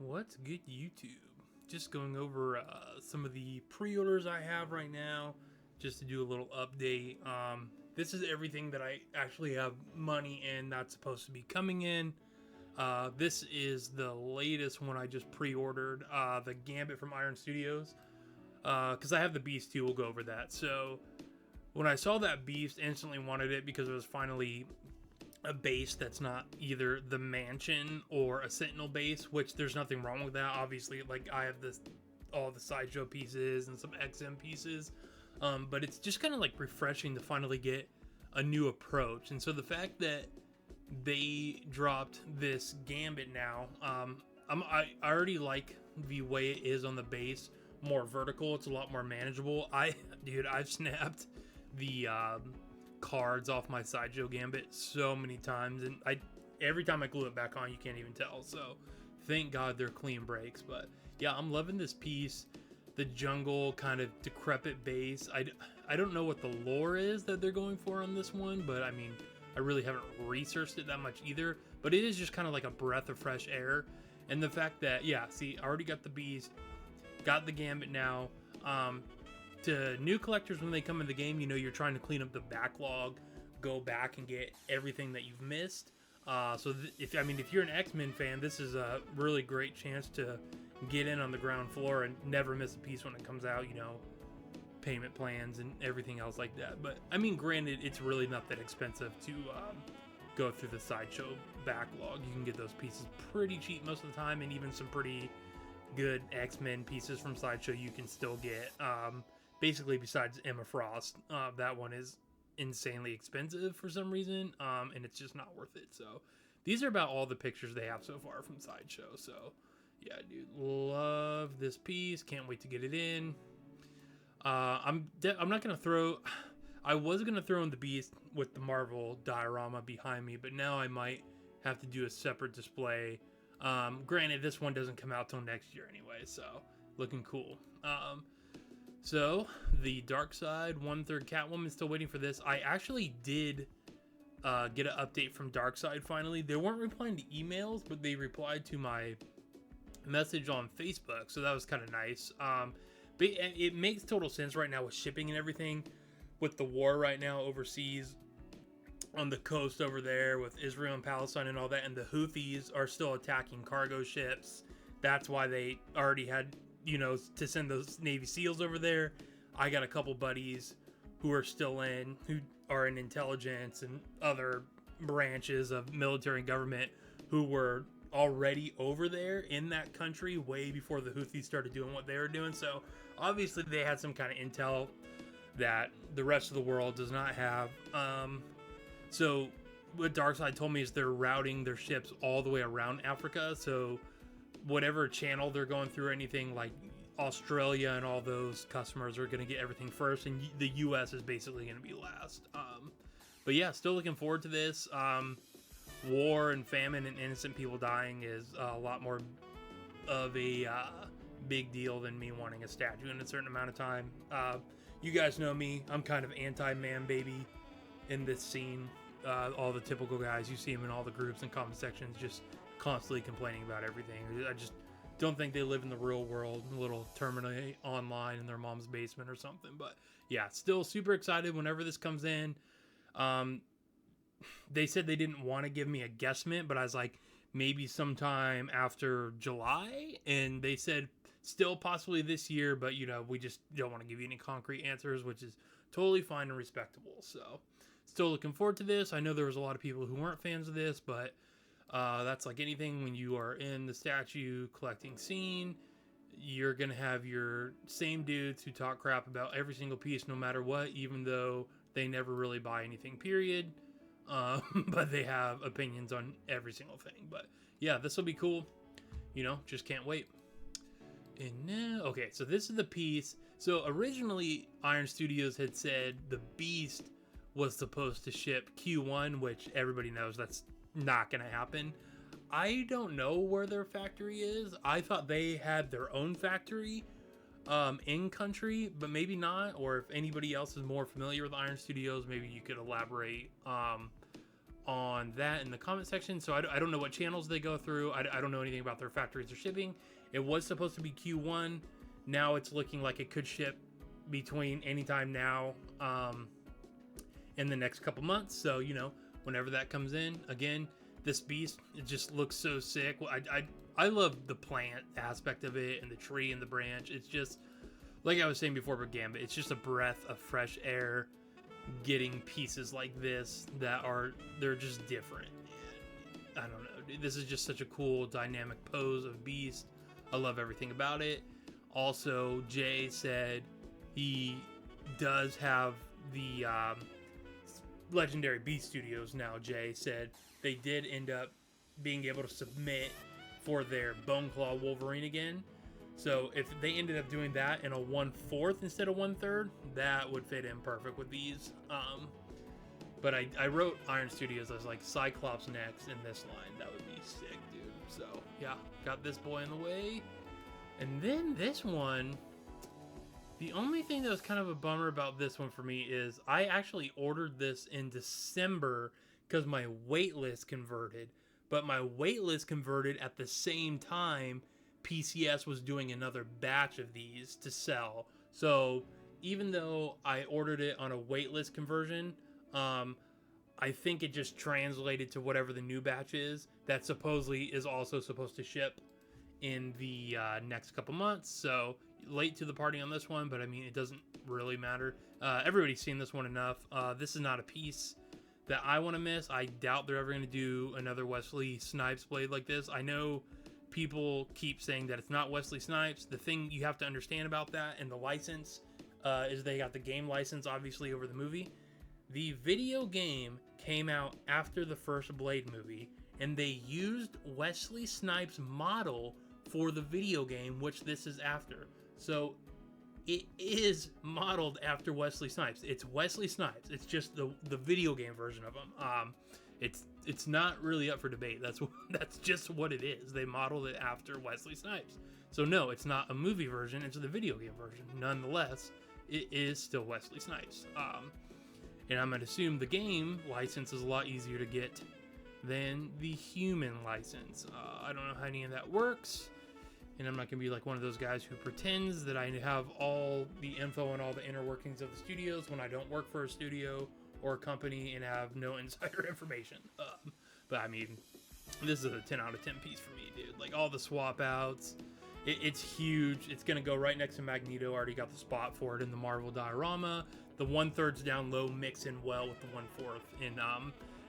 What's good, YouTube? Just going over some of the pre-orders I have right now, just to do a little update. This is everything that I actually have money in that's supposed to be coming in. This is the latest one I just pre-ordered, the Gambit from Iron Studios, because I have the Beast too. We'll go over that. So when I saw that Beast, instantly wanted it because it was finally a base that's not either the Mansion or a Sentinel base, which there's nothing wrong with that. Obviously, like I have all the Sideshow pieces and some XM pieces, but it's just kind of like refreshing to finally get a new approach. And so the fact that they dropped this Gambit now, I already like the way it is on the base, more vertical. It's a lot more manageable. I've snapped the cards off my Sideshow Gambit so many times, and every time I glue it back on, you can't even tell. So thank God they're clean breaks. But yeah, I'm loving this piece. The jungle kind of decrepit base. I don't know what the lore is that they're going for on this one, but I mean, I really haven't researched it that much either. But it is just kind of like a breath of fresh air. And the fact that, yeah, see, I already got the Beast, got the Gambit now. To new collectors, when they come in the game, you know, you're trying to clean up the backlog, go back and get everything that you've missed. If you're an X-Men fan, this is a really great chance to get in on the ground floor and never miss a piece when it comes out, you know, payment plans and everything else like that. But I mean, granted, it's really not that expensive to go through the Sideshow backlog. You can get those pieces pretty cheap most of the time, and even some pretty good X-Men pieces from Sideshow you can still get. Basically, besides Emma Frost, that one is insanely expensive for some reason, and it's just not worth it. So these are about all the pictures they have so far from Sideshow. So yeah, dude, love this piece. Can't wait to get it in. I'm not gonna throw. I was gonna throw in the Beast with the Marvel diorama behind me, but now I might have to do a separate display. Granted, this one doesn't come out till next year anyway, so looking cool. So the Darkseid 1/3 Catwoman, still waiting for this. I actually did get an update from Darkseid finally. They weren't replying to emails, but they replied to my message on Facebook, so that was kind of nice. But it makes total sense right now with shipping and everything, with the war right now overseas on the coast over there with Israel and Palestine and all that, and the Houthis are still attacking cargo ships. That's why they already had, you know, to send those Navy SEALs over there. I got a couple buddies who are who are in intelligence and other branches of military and government who were already over there in that country way before the Houthis started doing what they were doing. So obviously they had some kind of intel that the rest of the world does not have. So what Darkseid told me is they're routing their ships all the way around Africa. So whatever channel they're going through, anything like Australia and all those customers are going to get everything first, and the US is basically going to be last. But yeah, still looking forward to this. War and famine and innocent people dying is a lot more of a big deal than me wanting a statue in a certain amount of time. You guys know me, I'm kind of anti-man baby in this scene. All the typical guys, you see them in all the groups and comment sections, just constantly complaining about everything. I just don't think they live in the real world, a little terminally online in their mom's basement or something. But yeah, still super excited whenever this comes in. They said they didn't want to give me a guesstimate, but I was like, maybe sometime after July. And they said still possibly this year, but you know, we just don't want to give you any concrete answers, which is totally fine and respectable. So still looking forward to this. I know there was a lot of people who weren't fans of this, but that's like anything when you are in the statue collecting scene, you're going to have your same dudes who talk crap about every single piece no matter what, even though they never really buy anything, period. But they have opinions on every single thing. But yeah, this will be cool. You know, just can't wait. And now, okay, so this is the piece. So originally, Iron Studios had said the Beast was supposed to ship Q1, which everybody knows that's not going to happen. I don't know where their factory is. I thought they had their own factory in country, but maybe not. Or if anybody else is more familiar with Iron Studios, maybe you could elaborate on that in the comment section. So I don't know what channels they go through. I don't know anything about their factories or shipping. It was supposed to be Q1. Now it's looking like it could ship between anytime now in the next couple months. So, you know, whenever that comes in, again, this beast, it just looks so sick. I love the plant aspect of it and the tree and the branch. It's just, like I was saying before with Gambit, it's just a breath of fresh air getting pieces like this that they're just different. And I don't know. This is just such a cool dynamic pose of beast. I love everything about it. Also, Jay said he does have the Legendary Beast Studios now. Jay said they did end up being able to submit for their Boneclaw Wolverine again. So if they ended up doing that in a 1/4 instead of 1/3, that would fit in perfect with these. But I wrote Iron Studios as like Cyclops next in this line. That would be sick, dude. So yeah, got this boy in the way. And then this one, the only thing that was kind of a bummer about this one for me is I actually ordered this in December because my waitlist converted. But my waitlist converted at the same time PCS was doing another batch of these to sell. So even though I ordered it on a waitlist conversion, I think it just translated to whatever the new batch is that supposedly is also supposed to ship in the next couple months. So late to the party on this one, but I mean, it doesn't really matter. Everybody's seen this one enough. This is not a piece that I want to miss. I doubt they're ever going to do another Wesley Snipes blade like this. I know people keep saying that it's not Wesley Snipes. The thing you have to understand about that and the license is they got the game license obviously over the movie. The video game came out after the first Blade movie, and they used Wesley Snipes' model for the video game, which this is after. So it is modeled after Wesley Snipes. It's Wesley Snipes. It's just the video game version of him. It's not really up for debate. That's just what it is. They modeled it after Wesley Snipes. So no, it's not a movie version. It's the video game version. Nonetheless, it is still Wesley Snipes. And I'm gonna assume the game license is a lot easier to get than the human license. I don't know how any of that works. And I'm not going to be like one of those guys who pretends that I have all the info and all the inner workings of the studios when I don't work for a studio or a company and have no insider information. But I mean, this is a 10 out of 10 piece for me, dude. Like all the swap outs, it's huge. It's going to go right next to Magneto. I already got the spot for it in the Marvel diorama. The 1/3's down low mix in well with the 1/4, and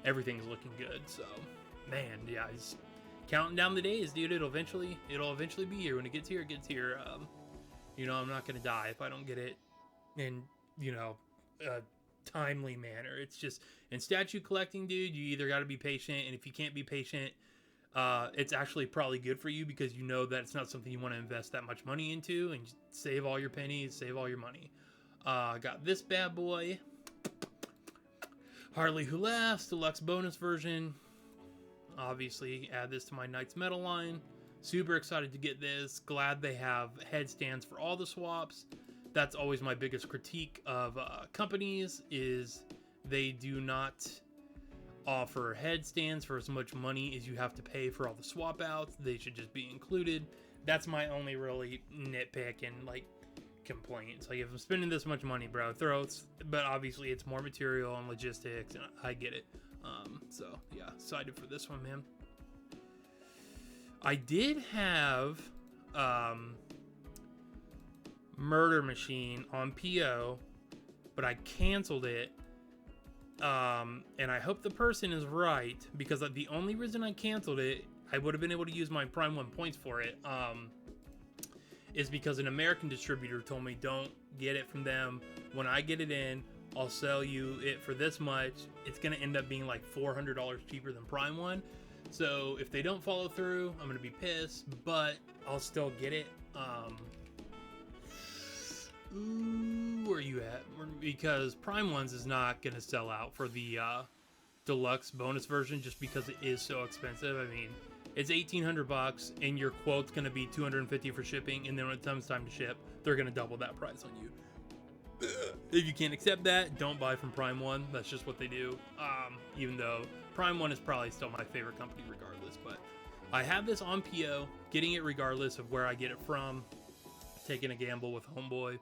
everything's looking good. So, man, yeah, he's counting down the days, dude. It'll eventually be here. When it gets here, it gets here. You know, I'm not gonna die if I don't get it in, you know, a timely manner. It's just in statue collecting, dude. You either got to be patient, and if you can't be patient, it's actually probably good for you because you know that it's not something you want to invest that much money into, and save all your pennies, save all your money. Got this bad boy, Harley Who Laughs Deluxe bonus version. Obviously, add this to my Knights Metal line. Super excited to get this. Glad they have headstands for all the swaps. That's always my biggest critique of companies is they do not offer headstands for as much money as you have to pay for all the swap outs. They should just be included. That's my only really nitpick and like complaints. Like if I'm spending this much money, bro, but obviously it's more material and logistics, and I get it. So yeah, excited for this one, man. I did have Murder Machine on PO, but I canceled it. And I hope the person is right, because the only reason I canceled it, I would have been able to use my Prime 1 points for it, is because an American distributor told me don't get it from them. When I get it in, I'll sell you it for this much. It's going to end up being like $400 cheaper than Prime 1. So if they don't follow through, I'm going to be pissed, but I'll still get it. Where are you at? Because Prime 1's is not going to sell out for the deluxe bonus version just because it is so expensive. I mean, it's $1,800 and your quote's going to be $250 for shipping, and then when it comes time to ship, they're going to double that price on you. If you can't accept that, don't buy from Prime 1. That's just what they do. Even though Prime One is probably still my favorite company regardless, but I have this on PO, getting it regardless of where I get it from, taking a gamble with Homeboy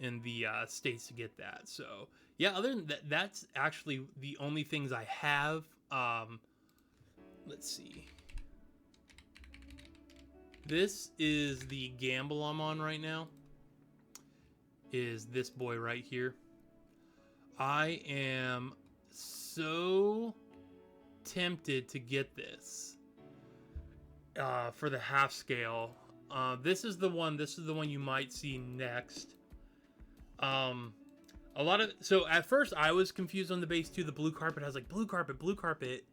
in the States to get that. So yeah, other than that, that's actually the only things I have. Let's see. This is the gamble I'm on right now. Is this boy right here. I am so tempted to get this for the half scale. This is the one you might see next. A lot of, so at first I was confused on the base too, the blue carpet. I was like, blue carpet.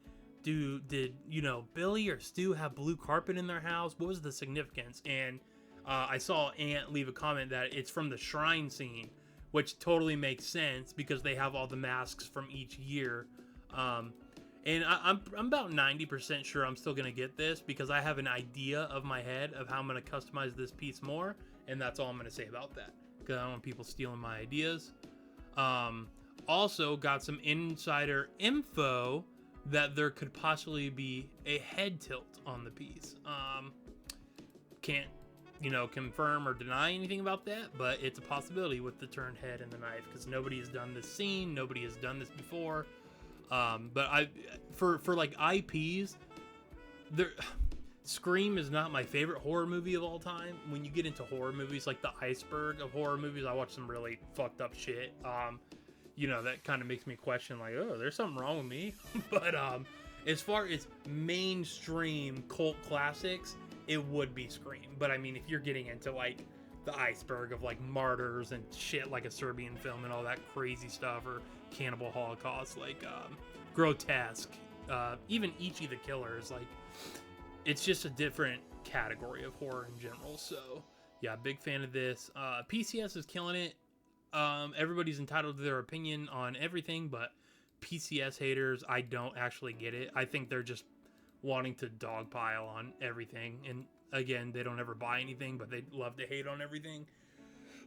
Did you know, Billy or Stu have blue carpet in their house? What was the significance? And I saw Ant leave a comment that it's from the shrine scene, which totally makes sense because they have all the masks from each year. And I'm about 90% sure I'm still going to get this because I have an idea of my head of how I'm going to customize this piece more. And that's all I'm going to say about that because I don't want people stealing my ideas. Also got some insider info that there could possibly be a head tilt on the piece. Can't, you know, confirm or deny anything about that, but it's a possibility with the turned head and the knife because nobody has done this scene, nobody has done this before. But for like IPs, Scream is not my favorite horror movie of all time. When you get into horror movies, like the iceberg of horror movies, I watch some really fucked up shit. You know, that kind of makes me question, like, oh, there's something wrong with me. But as far as mainstream cult classics, it would be Scream. But I mean, if you're getting into like the iceberg of like Martyrs and shit, like a Serbian film and all that crazy stuff, or Cannibal Holocaust, like Grotesque, even Ichi the Killer is like, it's just a different category of horror in general. So yeah, big fan of this. PCS is killing it. Everybody's entitled to their opinion on everything, but PCS haters, I don't actually get it. I think they're just wanting to dogpile on everything. And again, they don't ever buy anything, but they love to hate on everything.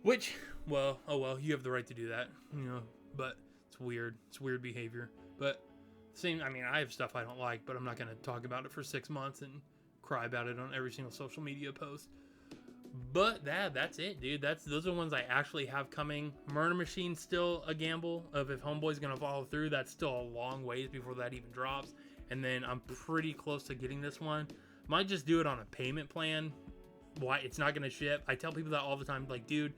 Which, well, oh well, you have the right to do that, you know, but it's weird. It's weird behavior. But same, I mean, I have stuff I don't like, but I'm not going to talk about it for 6 months and cry about it on every single social media post. But that's it, dude. Those are the ones I actually have coming. Murder Machine's still a gamble of if Homeboy's gonna follow through. That's still a long ways before that even drops. And then I'm pretty close to getting this one. Might just do it on a payment plan. Why it's not gonna ship. I tell people that all the time. Like, dude,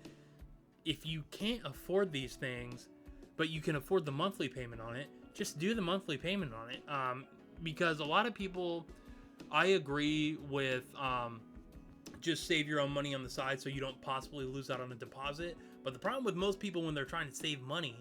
if you can't afford these things, but you can afford the monthly payment on it, just do the monthly payment on it. Because a lot of people, I agree with. Just save your own money on the side so you don't possibly lose out on a deposit. But the problem with most people when they're trying to save money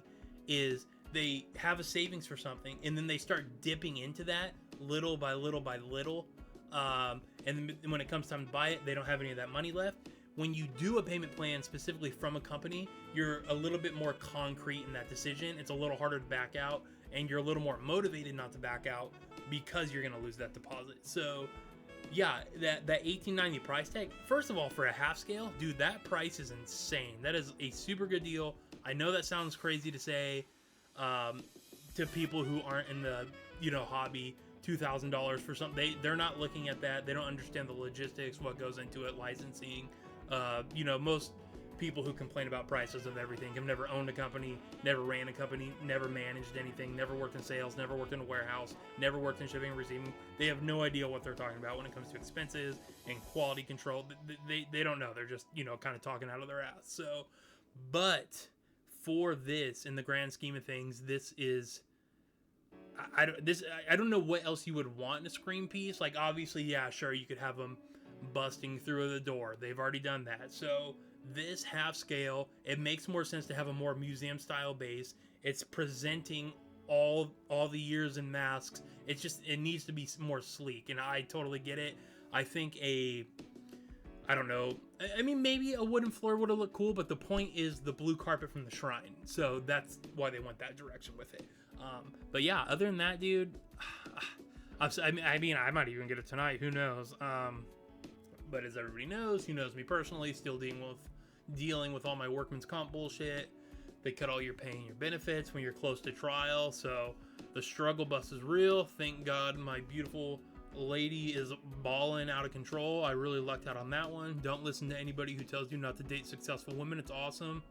is they have a savings for something and then they start dipping into that little by little by little. And then when it comes time to buy it, they don't have any of that money left. When you do a payment plan specifically from a company, you're a little bit more concrete in that decision. It's a little harder to back out and you're a little more motivated not to back out because you're going to lose that deposit. So yeah, that $18.90 price tag, first of all, for a half scale, dude, that price is insane. That is a super good deal. I know that sounds crazy to say to people who aren't in the, you know, hobby. $2,000 for something, they're not looking at that. They don't understand the logistics, what goes into it, licensing. You know, most people who complain about prices of everything have never owned a company, never ran a company, never managed anything, never worked in sales, never worked in a warehouse, never worked in shipping and receiving. They have no idea what they're talking about when it comes to expenses and quality control. They don't know. They're just, you know, kind of talking out of their ass. So, but for this, in the grand scheme of things, this is, I don't know what else you would want in a Scream piece. Like, obviously, yeah, sure, you could have them busting through the door. They've already done that. So this half scale, it makes more sense to have a more museum style base. It's presenting all the years and masks. It's just, it needs to be more sleek, and I totally get it. I think I don't know, I mean, maybe a wooden floor would have looked cool, but the point is the blue carpet from the shrine. So that's why they went that direction with it. But yeah, other than that, dude, I mean, I might even get it tonight. Who knows? But as everybody knows, who knows me personally, still dealing with all my workman's comp bullshit. They cut all your pay and your benefits when you're close to trial. So The struggle bus is real. Thank God my beautiful lady is balling out of control. I really lucked out on that one. Don't listen to anybody who tells you not to date successful women. It's awesome.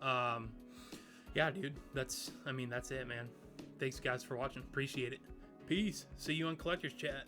Yeah, dude, that's it, man. Thanks guys for watching. Appreciate it. Peace. See you on Collector's Chat.